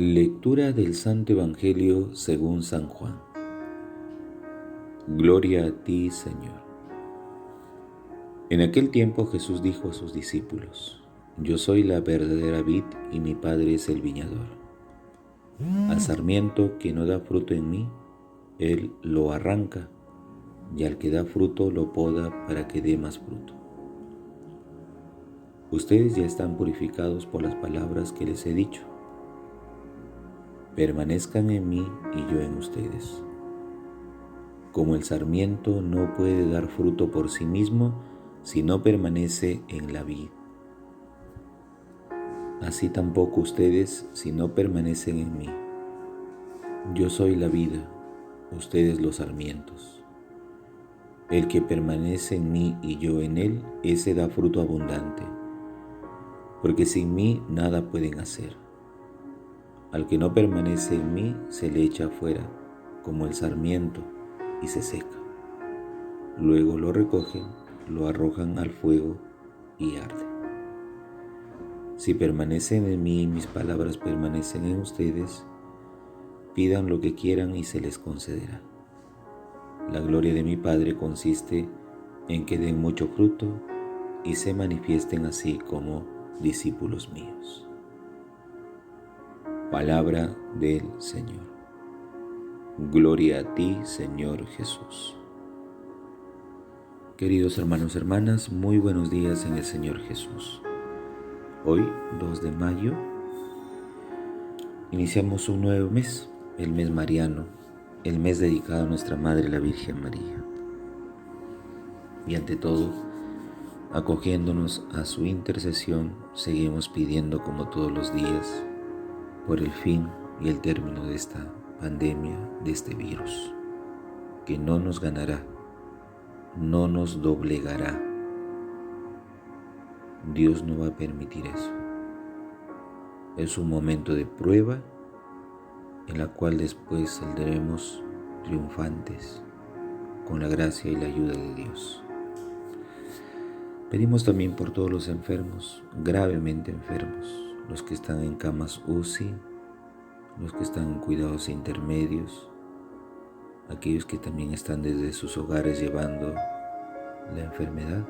Lectura del Santo Evangelio según San Juan. Gloria a ti, Señor. En aquel tiempo Jesús dijo a sus discípulos: Yo soy la verdadera vid y mi Padre es el viñador. Al sarmiento que no da fruto en mí, Él lo arranca, y al que da fruto lo poda para que dé más fruto. Ustedes ya están purificados por las palabras que les he dicho. Permanezcan en mí y yo en ustedes. Como el sarmiento no puede dar fruto por sí mismo si no permanece en la vid, así tampoco ustedes si no permanecen en mí. Yo soy la vida, ustedes los sarmientos. El que permanece en mí y yo en él, ese da fruto abundante, porque sin mí nada pueden hacer. Al que no permanece en mí se le echa afuera, como el sarmiento, y se seca. Luego lo recogen, lo arrojan al fuego y arde. Si permanecen en mí y mis palabras permanecen en ustedes, pidan lo que quieran y se les concederá. La gloria de mi Padre consiste en que den mucho fruto y se manifiesten así como discípulos míos. Palabra del Señor. Gloria a ti, Señor Jesús. Queridos hermanos y hermanas, muy buenos días en el Señor Jesús. Hoy, 2 de mayo, iniciamos un nuevo mes, el mes mariano, el mes dedicado a nuestra Madre, la Virgen María. Y ante todo, acogiéndonos a su intercesión, seguimos pidiendo como todos los días por el fin y el término de esta pandemia, de este virus, que no nos ganará, no nos doblegará. Dios no va a permitir eso. Es un momento de prueba en la cual después saldremos triunfantes con la gracia y la ayuda de Dios. Pedimos también por todos los enfermos, gravemente enfermos, los que están en camas UCI, los que están en cuidados intermedios, aquellos que también están desde sus hogares llevando la enfermedad.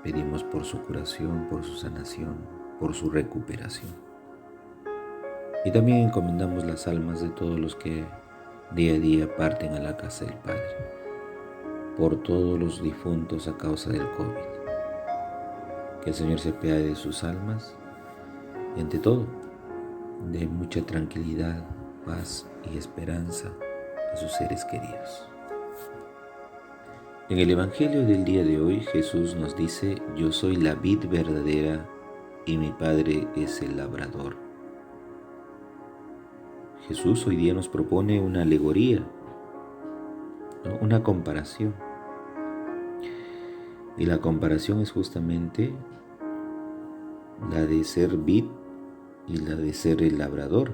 Pedimos por su curación, por su sanación, por su recuperación. Y también encomendamos las almas de todos los que día a día parten a la casa del Padre, por todos los difuntos a causa del COVID. Que el Señor se apiade de sus almas y ante todo, dé mucha tranquilidad, paz y esperanza a sus seres queridos. En el Evangelio del día de hoy, Jesús nos dice: Yo soy la vid verdadera y mi Padre es el labrador. Jesús hoy día nos propone una alegoría, ¿no? Una comparación. Y la comparación es justamente la de ser vid y la de ser el labrador.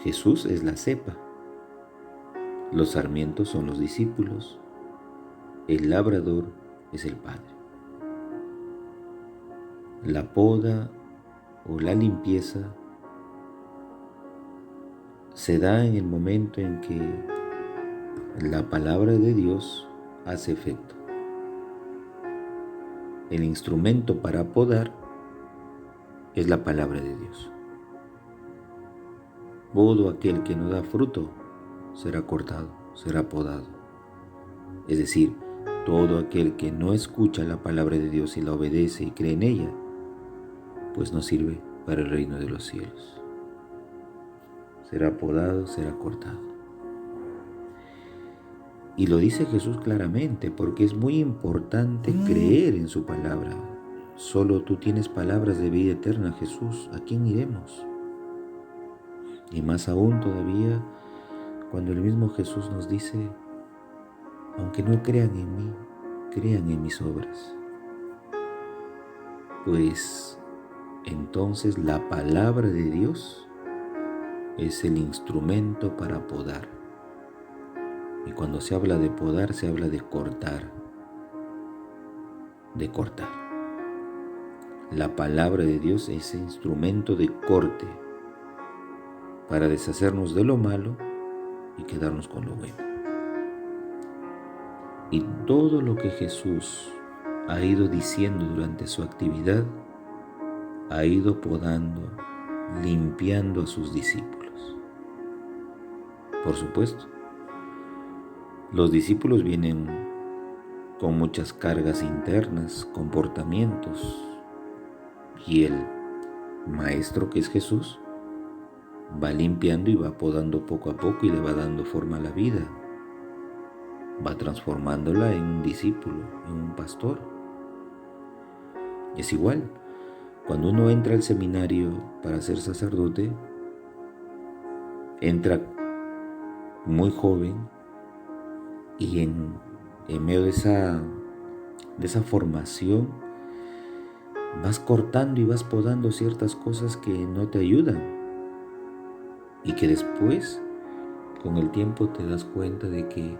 Jesús es la cepa. Los sarmientos son los discípulos. El labrador es el Padre. La poda o la limpieza se da en el momento en que la palabra de Dios hace efecto. El instrumento para podar es la palabra de Dios. Todo aquel que no da fruto será cortado, será podado. Es decir, todo aquel que no escucha la palabra de Dios y la obedece y cree en ella, pues no sirve para el reino de los cielos. Será podado, será cortado. Y lo dice Jesús claramente, porque es muy importante creer en su palabra. Solo tú tienes palabras de vida eterna, Jesús. ¿A quién iremos? Y más aún todavía, cuando el mismo Jesús nos dice: aunque no crean en mí, crean en mis obras. Pues entonces la palabra de Dios es el instrumento para podar. Y cuando se habla de podar, se habla de cortar. La palabra de Dios es instrumento de corte para deshacernos de lo malo y quedarnos con lo bueno. Y todo lo que Jesús ha ido diciendo durante su actividad, ha ido podando, limpiando a sus discípulos. Por supuesto, los discípulos vienen con muchas cargas internas, comportamientos, y el Maestro, que es Jesús, va limpiando y va podando poco a poco y le va dando forma a la vida, va transformándola en un discípulo, en un pastor. Es igual, cuando uno entra al seminario para ser sacerdote, entra muy joven y en medio de esa formación vas cortando y vas podando ciertas cosas que no te ayudan y que después, con el tiempo, te das cuenta de que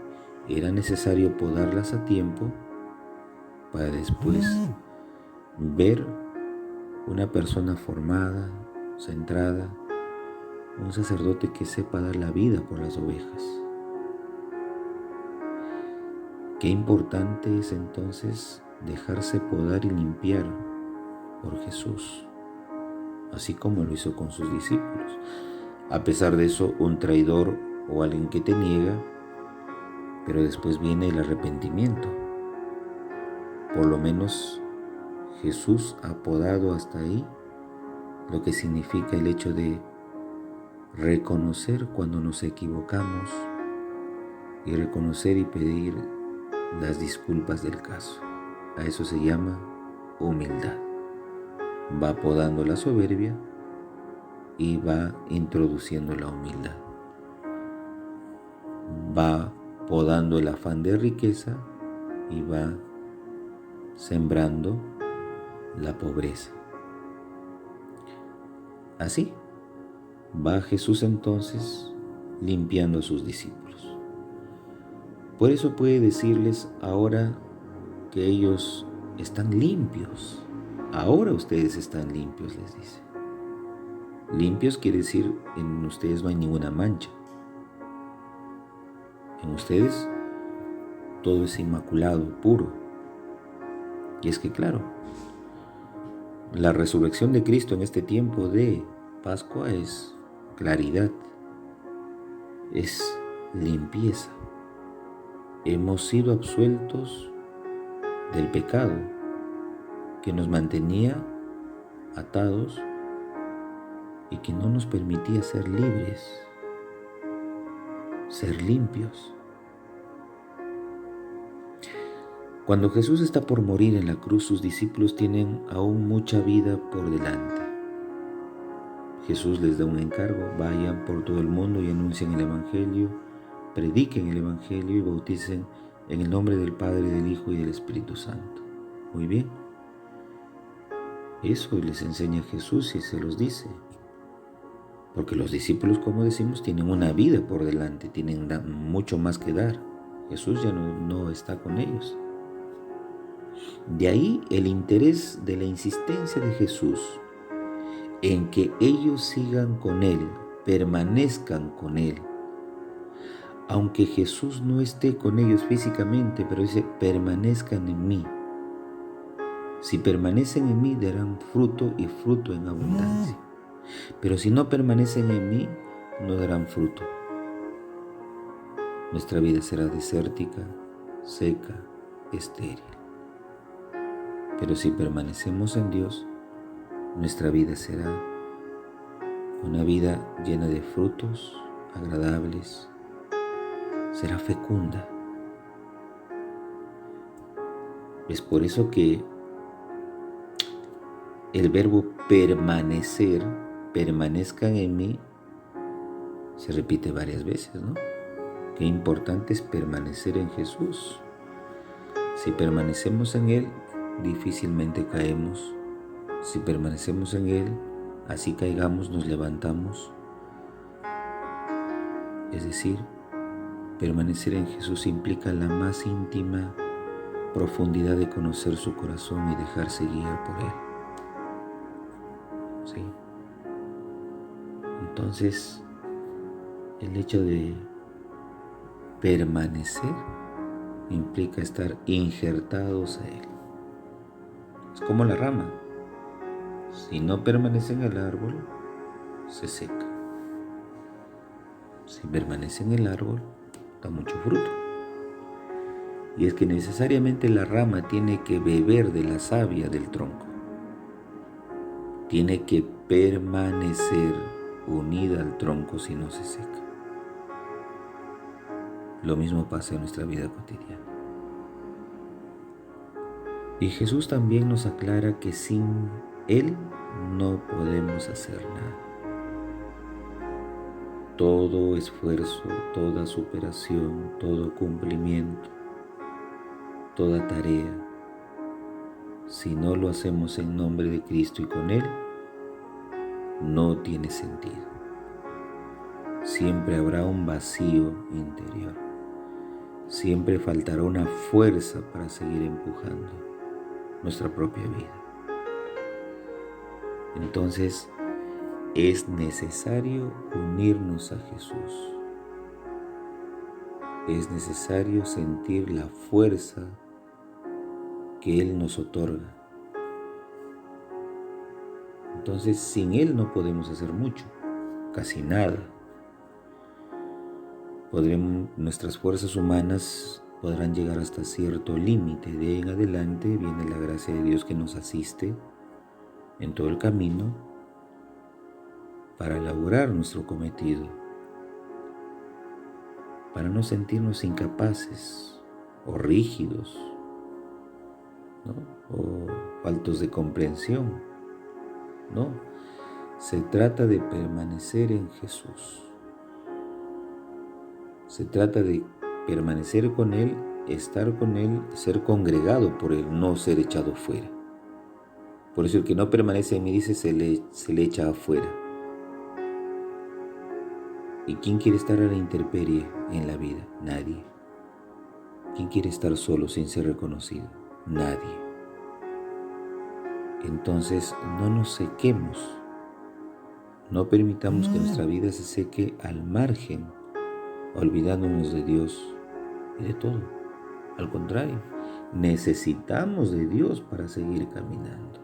era necesario podarlas a tiempo para después ver una persona formada, centrada, un sacerdote que sepa dar la vida por las ovejas. Qué importante es entonces dejarse podar y limpiar por Jesús, así como lo hizo con sus discípulos. A pesar de eso, un traidor o alguien que te niega, pero después viene el arrepentimiento. Por lo menos Jesús ha podado hasta ahí, lo que significa el hecho de reconocer cuando nos equivocamos y reconocer y pedir las disculpas del caso. A eso se llama humildad. Va podando la soberbia y va introduciendo la humildad. Va podando el afán de riqueza y va sembrando la pobreza. Así va Jesús entonces limpiando a sus discípulos. Por eso puede decirles ahora que ellos están limpios. Ahora ustedes están limpios, les dice. Limpios quiere decir, en ustedes no hay ninguna mancha. En ustedes todo es inmaculado, puro. Y es que claro, la resurrección de Cristo en este tiempo de Pascua es claridad, es limpieza. Hemos sido absueltos del pecado que nos mantenía atados y que no nos permitía ser libres, ser limpios. Cuando Jesús está por morir en la cruz, sus discípulos tienen aún mucha vida por delante. Jesús les da un encargo: vayan por todo el mundo y anuncien el Evangelio, prediquen el Evangelio y bauticen en el nombre del Padre, del Hijo y del Espíritu Santo. Muy bien. Eso les enseña Jesús y se los dice. Porque los discípulos, como decimos, tienen una vida por delante, tienen mucho más que dar. Jesús ya no está con ellos. De ahí el interés de la insistencia de Jesús en que ellos sigan con Él, permanezcan con Él. Aunque Jesús no esté con ellos físicamente, pero dice: permanezcan en mí. Si permanecen en mí, darán fruto y fruto en abundancia. Pero si no permanecen en mí, no darán fruto. Nuestra vida será desértica, seca, estéril. Pero si permanecemos en Dios, nuestra vida será una vida llena de frutos agradables, será fecunda. Es por eso que el verbo permanecer, permanezcan en mí, se repite varias veces, ¿no? Qué importante es permanecer en Jesús. Si permanecemos en Él, difícilmente caemos. Si permanecemos en Él, así caigamos, nos levantamos. Es decir, permanecer en Jesús implica la más íntima profundidad de conocer su corazón y dejarse guiar por Él. ¿sí? Entonces, el hecho de permanecer implica estar injertados a Él. Es como la rama. Si no permanece en el árbol, se seca. Si permanece en el árbol, da mucho fruto. Y es que necesariamente la rama tiene que beber de la savia del tronco. Tiene que permanecer unida al tronco si no se seca. Lo mismo pasa en nuestra vida cotidiana. Y Jesús también nos aclara que sin Él no podemos hacer nada. Todo esfuerzo, toda superación, todo cumplimiento, toda tarea, si no lo hacemos en nombre de Cristo y con Él, no tiene sentido. Siempre habrá un vacío interior. Siempre faltará una fuerza para seguir empujando nuestra propia vida. Entonces, es necesario unirnos a Jesús. Es necesario sentir la fuerza que Él nos otorga. Entonces, sin Él no podemos hacer mucho, casi nada. Nuestras fuerzas humanas podrán llegar hasta cierto límite. De ahí en adelante viene la gracia de Dios que nos asiste en todo el camino para lograr nuestro cometido, para no sentirnos incapaces o rígidos, ¿no? O faltos de comprensión. No, se trata de permanecer en Jesús. Se trata de permanecer con Él, estar con Él, ser congregado por Él, no ser echado fuera. Por eso el que no permanece en mí, dice, se le echa afuera. ¿Y quién quiere estar a la intemperie en la vida? Nadie. ¿Quién quiere estar solo sin ser reconocido? Nadie. Entonces, no nos sequemos. No permitamos que nuestra vida se seque al margen, olvidándonos de Dios y de todo. Al contrario, necesitamos de Dios para seguir caminando.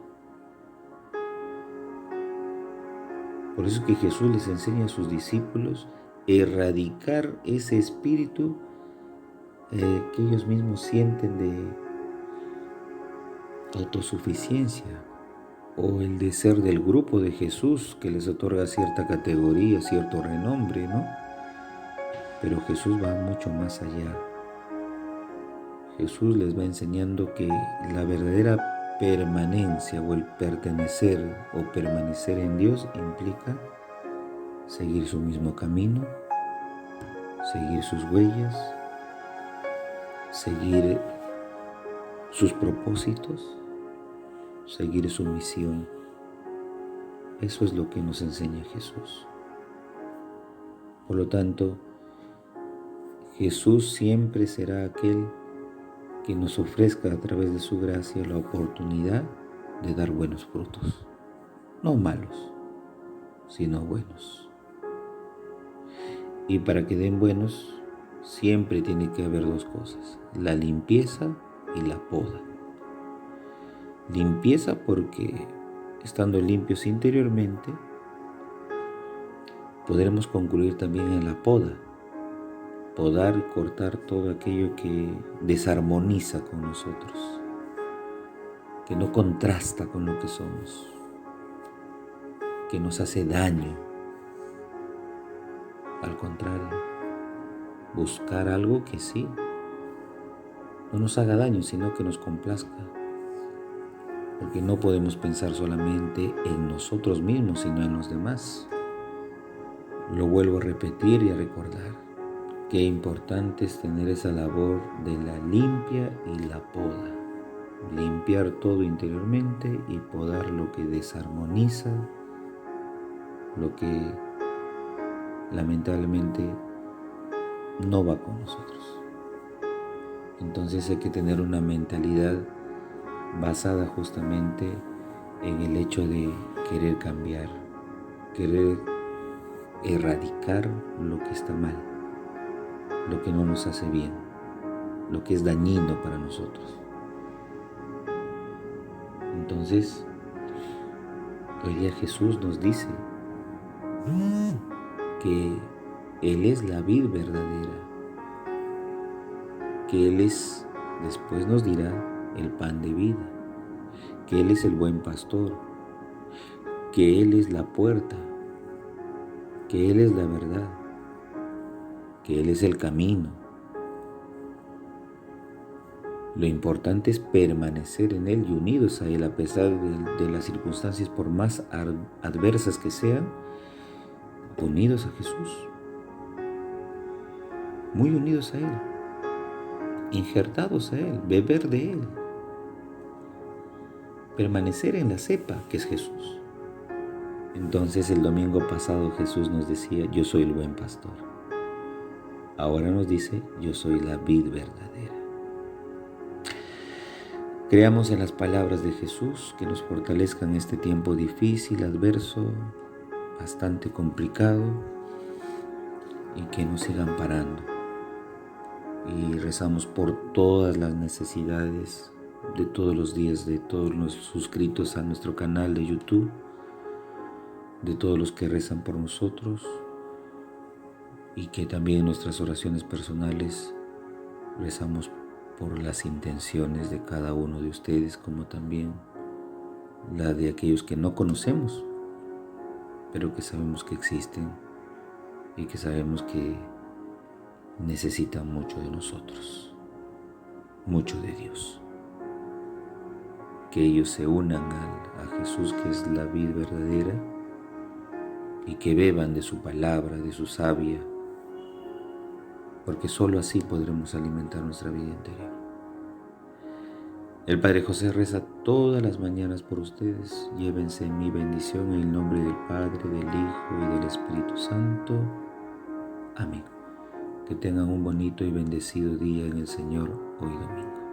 Por eso es que Jesús les enseña a sus discípulos a erradicar ese espíritu que ellos mismos sienten de autosuficiencia o el de ser del grupo de Jesús que les otorga cierta categoría, cierto renombre, ¿no? Pero Jesús va mucho más allá. Jesús les va enseñando que la verdadera permanencia o el pertenecer o permanecer en Dios implica seguir su mismo camino, seguir sus huellas, seguir sus propósitos, seguir su misión. Eso es lo que nos enseña Jesús. Por lo tanto, Jesús siempre será aquel que nos ofrezca a través de su gracia la oportunidad de dar buenos frutos. No malos, sino buenos. Y para que den buenos, siempre tiene que haber dos cosas: la limpieza y la poda. Limpieza porque, estando limpios interiormente, podremos concluir también en la poda. Podar y cortar todo aquello que desarmoniza con nosotros, que no contrasta con lo que somos, que nos hace daño. Al contrario, buscar algo que sí, no nos haga daño, sino que nos complazca. Porque no podemos pensar solamente en nosotros mismos, sino en los demás. Lo vuelvo a repetir y a recordar. Qué importante es tener esa labor de la limpia y la poda. Limpiar todo interiormente y podar lo que desarmoniza, lo que lamentablemente no va con nosotros. Entonces hay que tener una mentalidad basada justamente en el hecho de querer cambiar, querer erradicar lo que está mal, lo que no nos hace bien, lo que es dañino para nosotros. Entonces, hoy día Jesús nos dice que Él es la vid verdadera, que Él es, después nos dirá, el pan de vida, que Él es el buen pastor, que Él es la puerta, que Él es la verdad, que Él es el camino. Lo importante es permanecer en Él y unidos a Él a pesar de las circunstancias, por más adversas que sean, unidos a Jesús, muy unidos a Él, injertados a Él, beber de Él, permanecer en la cepa que es Jesús. Entonces el domingo pasado Jesús nos decía, yo soy el buen pastor. Ahora nos dice, yo soy la vid verdadera. Creamos en las palabras de Jesús que nos fortalezcan en este tiempo difícil, adverso, bastante complicado, y que nos sigan parando. Y rezamos por todas las necesidades de todos los días, de todos los suscritos a nuestro canal de YouTube, de todos los que rezan por nosotros, y que también en nuestras oraciones personales rezamos por las intenciones de cada uno de ustedes, como también la de aquellos que no conocemos, pero que sabemos que existen y que sabemos que necesitan mucho de nosotros, mucho de Dios. Que ellos se unan a Jesús, que es la vid verdadera, y que beban de su palabra, de su savia, porque sólo así podremos alimentar nuestra vida interior. El Padre José reza todas las mañanas por ustedes. Llévense mi bendición en el nombre del Padre, del Hijo y del Espíritu Santo. Amén. Que tengan un bonito y bendecido día en el Señor hoy domingo.